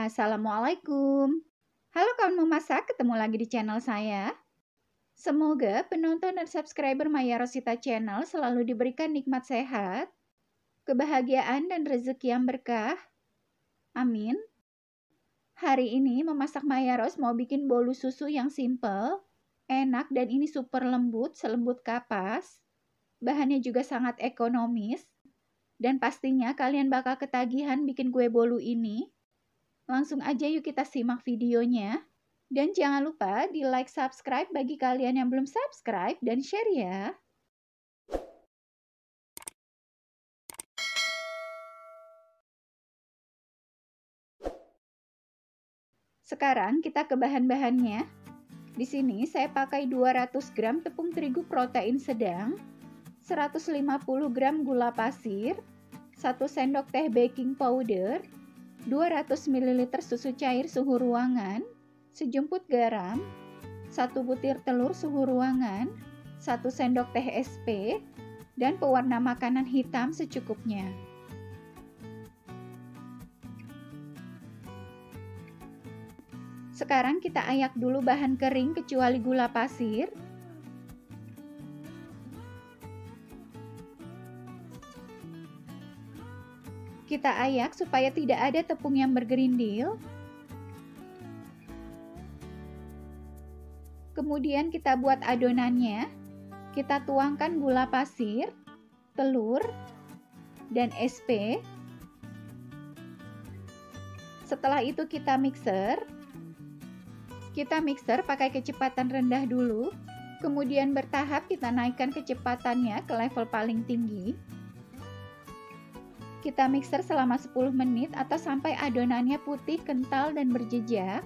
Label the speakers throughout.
Speaker 1: Assalamualaikum. Halo kawan memasak, ketemu lagi di channel saya. Semoga penonton dan subscriber Maya Rosita Channel selalu diberikan nikmat sehat, kebahagiaan dan rezeki yang berkah. Amin. Hari ini memasak Maya Ros mau bikin bolu susu yang simple, enak dan ini super lembut, selembut kapas. Bahannya juga sangat ekonomis. Dan pastinya kalian bakal ketagihan bikin kue bolu ini. Langsung aja yuk kita simak videonya. Dan jangan lupa di like, subscribe bagi kalian yang belum subscribe, dan share ya. Sekarang kita ke bahan-bahannya. Di sini saya pakai 200 gram tepung terigu protein sedang, 150 gram gula pasir, 1 sendok teh baking powder, 200 ml susu cair suhu ruangan, sejumput garam, 1 butir telur suhu ruangan, 1 sendok teh SP, dan pewarna makanan hitam secukupnya. Sekarang kita ayak dulu bahan kering kecuali gula pasir. Kita ayak supaya tidak ada tepung yang bergerindil. Kemudian kita buat adonannya. Kita tuangkan gula pasir, telur, dan SP. Setelah itu kita mixer. Kita mixer pakai kecepatan rendah dulu. Kemudian bertahap kita naikkan kecepatannya ke level paling tinggi. Kita mixer selama 10 menit atau sampai adonannya putih, kental, dan berjejak.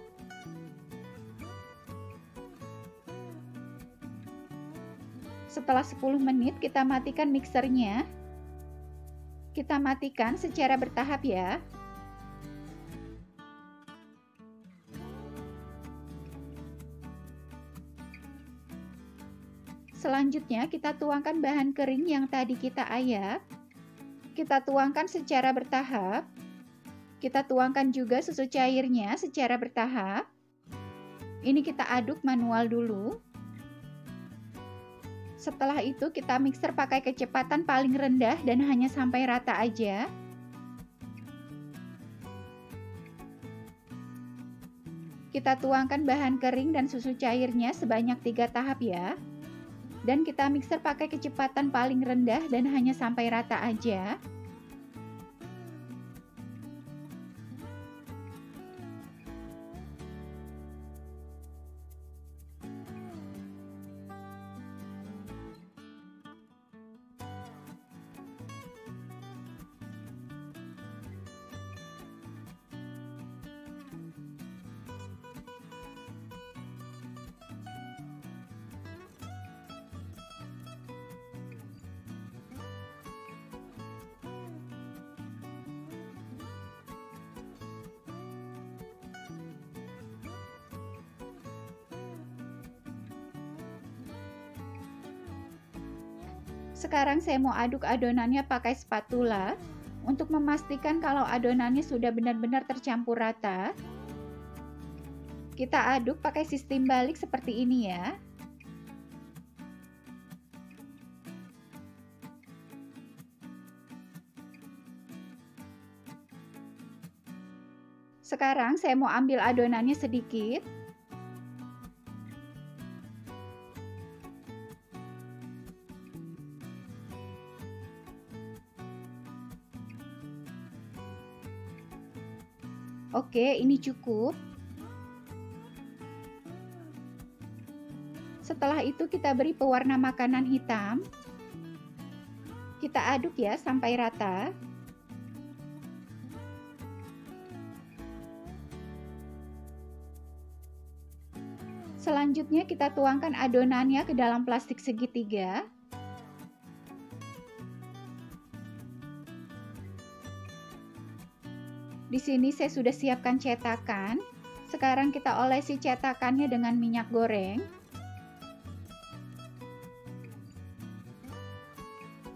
Speaker 1: Setelah 10 menit kita matikan mixernya. Kita matikan secara bertahap ya. Selanjutnya kita tuangkan bahan kering yang tadi kita ayak. Kita tuangkan secara bertahap. Kita tuangkan juga susu cairnya secara bertahap. Ini kita aduk manual dulu. Setelah itu kita mixer pakai kecepatan paling rendah dan hanya sampai rata aja. Kita tuangkan bahan kering dan susu cairnya sebanyak 3 tahap ya. Dan kita mixer pakai kecepatan paling rendah dan hanya sampai rata aja. Sekarang saya mau aduk adonannya pakai spatula untuk memastikan kalau adonannya sudah benar-benar tercampur rata. Kita aduk pakai sistem balik seperti ini ya. Sekarang saya mau ambil adonannya sedikit. Oke, ini cukup. Setelah itu kita beri pewarna makanan hitam. Kita aduk ya sampai rata. Selanjutnya kita tuangkan adonannya ke dalam plastik segitiga. Di sini saya sudah siapkan cetakan. Sekarang kita olesi cetakannya dengan minyak goreng.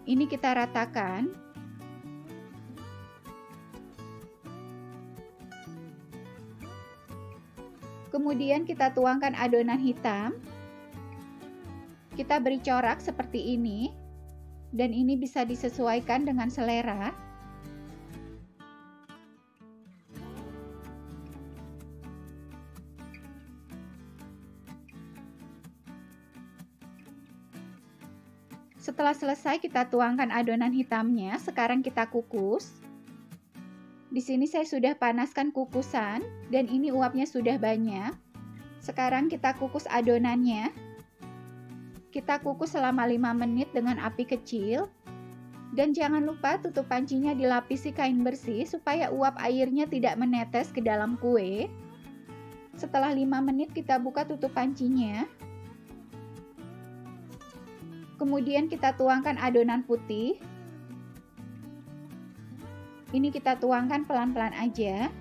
Speaker 1: Ini kita ratakan. Kemudian kita tuangkan adonan hitam. Kita beri corak seperti ini, dan ini bisa disesuaikan dengan selera. Setelah selesai kita tuangkan adonan hitamnya, sekarang kita kukus. Di sini saya sudah panaskan kukusan, dan ini uapnya sudah banyak. Sekarang kita kukus adonannya. Kita kukus selama 5 menit dengan api kecil. Dan jangan lupa tutup pancinya dilapisi kain bersih supaya uap airnya tidak menetes ke dalam kue. Setelah 5 menit kita buka tutup pancinya. Kemudian kita tuangkan adonan putih. Ini kita tuangkan pelan-pelan aja.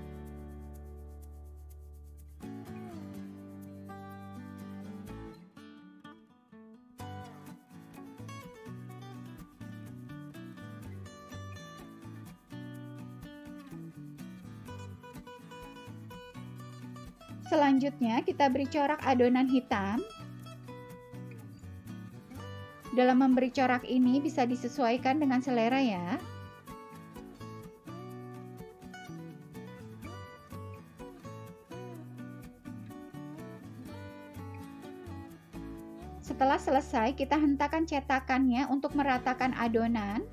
Speaker 1: Selanjutnya kita beri corak adonan hitam. Dalam memberi corak ini bisa disesuaikan dengan selera ya. Setelah selesai, kita hentakan cetakannya untuk meratakan adonan.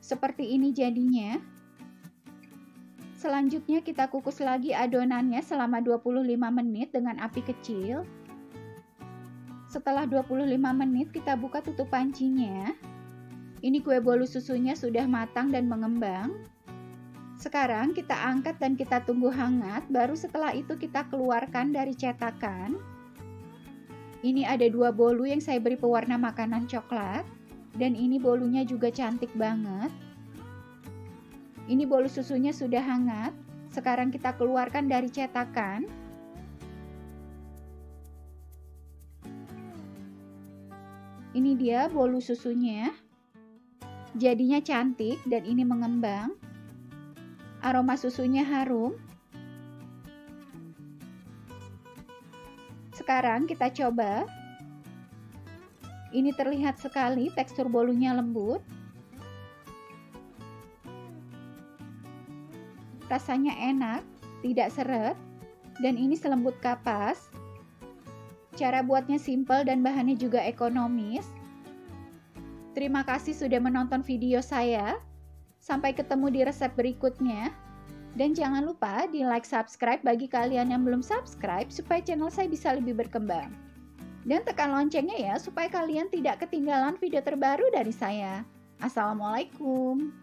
Speaker 1: Seperti ini jadinya. Selanjutnya kita kukus lagi adonannya selama 25 menit dengan api kecil. Setelah 25 menit kita buka tutup pancinya. Ini kue bolu susunya sudah matang dan mengembang. Sekarang kita angkat dan kita tunggu hangat, baru setelah itu kita keluarkan dari cetakan. Ini ada 2 bolu yang saya beri pewarna makanan coklat. Dan ini bolunya juga cantik banget. Ini bolu susunya sudah hangat. Sekarang kita keluarkan dari cetakan. Ini dia bolu susunya. Jadinya cantik dan ini mengembang. Aroma susunya harum. Sekarang kita coba. Ini terlihat sekali tekstur bolunya lembut. Rasanya enak, tidak seret, dan ini selembut kapas. Cara buatnya simpel dan bahannya juga ekonomis. Terima kasih sudah menonton video saya. Sampai ketemu di resep berikutnya. Dan jangan lupa di like, subscribe bagi kalian yang belum subscribe supaya channel saya bisa lebih berkembang. Dan tekan loncengnya ya supaya kalian tidak ketinggalan video terbaru dari saya. Assalamualaikum.